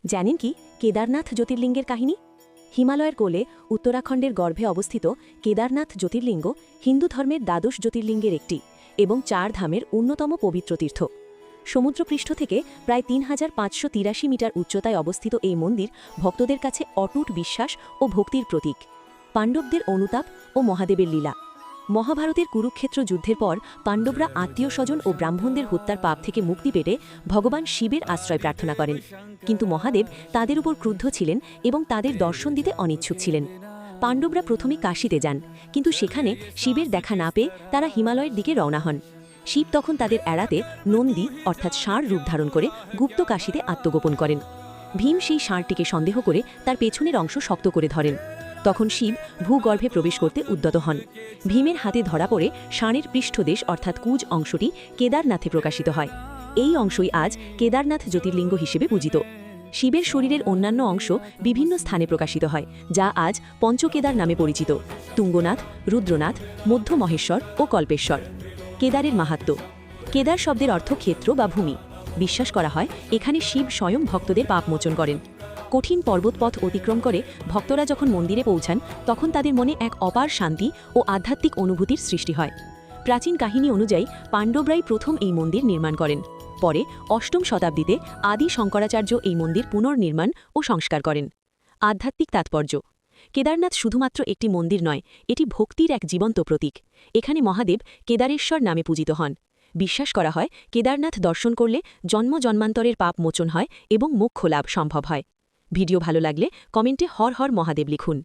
জানেন কি কেদারনাথ জ্যোতির্লিঙ্গের কাহিনী? হিমালয়ের কোলে উত্তরাখণ্ডের গর্ভে অবস্থিত কেদারনাথ জ্যোতির্লিঙ্গ হিন্দু ধর্মের দ্বাদশ জ্যোতির্লিঙ্গের একটি এবং ৪ ধামের অন্যতম পবিত্র তীর্থ। সমুদ্রপৃষ্ঠ থেকে প্রায় ৩,৫৮৩ মিটার উচ্চতায় অবস্থিত এই মন্দির ভক্তদের কাছে অটুট বিশ্বাস ও ভক্তির প্রতীক। পাণ্ডবদের অনুতাপ ও মহাদেবের লীলা। মহাভারতের কুরুক্ষেত্র যুদ্ধের পর পাণ্ডবরা আত্মীয় স্বজন ও ব্রাহ্মণদের হত্যার পাপ থেকে মুক্তি পেতে ভগবান শিবের আশ্রয় প্রার্থনা করেন, কিন্তু মহাদেব তাদের উপর ক্রুদ্ধ ছিলেন এবং তাদের দর্শন দিতে অনিচ্ছুক ছিলেন। পাণ্ডবরা প্রথমে কাশীতে যান, কিন্তু সেখানে শিবের দেখা না পেয়ে তারা হিমালয়ের দিকে রওনা হন। শিব তখন তাদের এড়াতে নন্দী অর্থাৎ ষাঁড় রূপ ধারণ করে গুপ্ত কাশীতে আত্মগোপন করেন। ভীম সেই ষাঁড়টিকে সন্দেহ করে তার পেছনের অংশ শক্ত করে ধরেন। তখন শিব ভূগর্ভে প্রবেশ করতে উদ্যত হন। ভীমের হাতে ধরা পড়ে ষাঁড়ের পৃষ্ঠদেশ অর্থাৎ কুজ অংশটি কেদারনাথে প্রকাশিত হয়। এই অংশই আজ কেদারনাথ জ্যোতির্লিঙ্গ হিসেবে পূজিত। শিবের শরীরের অন্যান্য অংশ বিভিন্ন স্থানে প্রকাশিত হয়, যা আজ পঞ্চকেদার নামে পরিচিত: তুঙ্গনাথ, রুদ্রনাথ, মধ্য মহেশ্বর ও কল্পেশ্বর। কেদারের মাহাত্ম্য। কেদার শব্দের অর্থ ক্ষেত্র বা ভূমি। বিশ্বাস করা হয় এখানে শিব স্বয়ং ভক্তদের পাপ মোচন করেন। কঠিন পর্বতপথ অতিক্রম করে ভক্তরা যখন মন্দিরে পৌঁছান, তখন তাদের মনে এক অপার শান্তি ও আধ্যাত্মিক অনুভূতির সৃষ্টি হয়। প্রাচীন কাহিনী অনুযায়ী পাণ্ডবরাই প্রথম এই মন্দির নির্মাণ করেন। পরে অষ্টম শতাব্দীতে আদি শঙ্করাচার্য এই মন্দির পুনর্নির্মাণ ও সংস্কার করেন। আধ্যাত্মিক তাৎপর্য। কেদারনাথ শুধুমাত্র একটি মন্দির নয়, এটি ভক্তির এক জীবন্ত প্রতীক। এখানে মহাদেব কেদারেশ্বর নামে পূজিত হন। বিশ্বাস করা হয় কেদারনাথ দর্শন করলে জন্ম জন্মান্তরের পাপ মোচন হয় এবং মোক্ষ লাভ সম্ভব হয়। ভিডিও ভালো লাগলে কমেন্টে হর হর মহাদেব লিখুন।